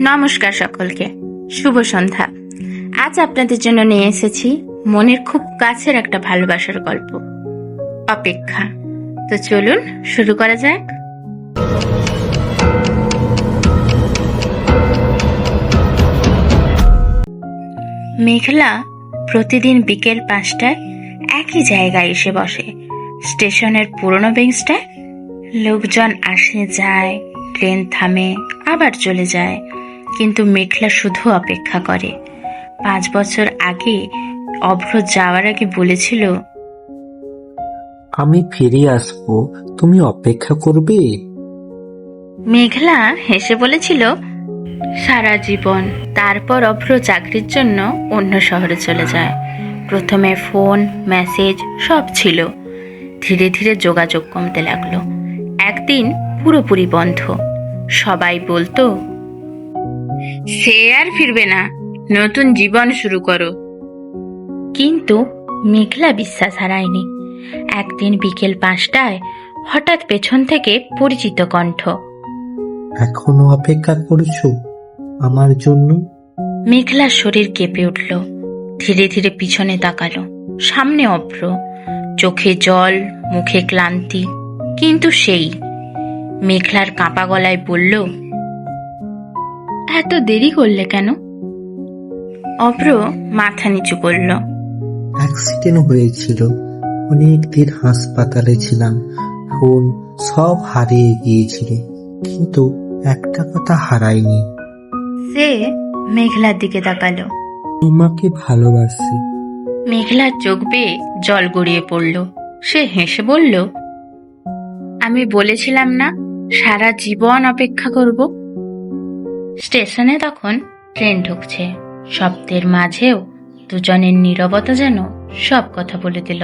নমস্কার সকলকে, শুভ সন্ধ্যা। আজ আপনাদের জন্য নিয়ে এসেছি মনের খুব কাছের একটা ভালোবাসার গল্প, অপেক্ষা। তো চলুন শুরু করা যাক। মেঘলা প্রতিদিন বিকেল 5টায় একই জায়গায় এসে বসে। স্টেশনের পুরনো বেঞ্চটায়। লোকজন আসে যায়, ট্রেন থামে, আবার চলে যায়, কিন্তু মেঘলা শুধু অপেক্ষা করে। 5 বছর আগে অভ্র যাওয়ার আগে বলেছিল, আমি ফিরে আসবো, তুমি অপেক্ষা করবে। মেঘলা হেসে বলেছিল, সারা জীবন। তারপর অভ্র চাকরির জন্য অন্য শহরে চলে যায়। প্রথমে ফোন, মেসেজ সব ছিল। ধীরে ধীরে যোগাযোগ কমতে লাগলো। একদিন পুরোপুরি বন্ধ। সবাই বলতো, সে আর ফিরবে না, নতুন জীবন শুরু করো। কিন্তু মেঘলা বিশ্বাস হারায়নি। একদিন বিকেল 5টায় হঠাৎ পেছন থেকে পরিচিত কণ্ঠ। এখনো অপেক্ষা করছো আমার জন্য? মেঘলার শরীর কেঁপে উঠল। ধীরে ধীরে পিছনে তাকালো। সামনে অভ্র, চোখে জল, মুখে ক্লান্তি, কিন্তু সেই। মেঘলার কাঁপা গলায় বলল, এত দেরি করলে কেন? অভ্র মাথা নিচু করল। অ্যাক্সিডেন্ট হয়েছিল, অনেক দিন হাসপাতালে ছিলাম, ফোন সব হারিয়ে গিয়েছিল, কিন্তু একটা কথা হারাইনি, সে মেঘলার দিকে তাকালো। তোমাকে ভালোবাসি। মেঘলার চোখ বেয়ে জল গড়িয়ে পড়ল। সে হেসে বলল, আমি বলেছিলাম না সারা জীবন অপেক্ষা করব। স্টেশনে তখন ট্রেন ঢুকছে। শব্দের মাঝেও দুজনের নীরবতা যেন সব কথা বলে দিল।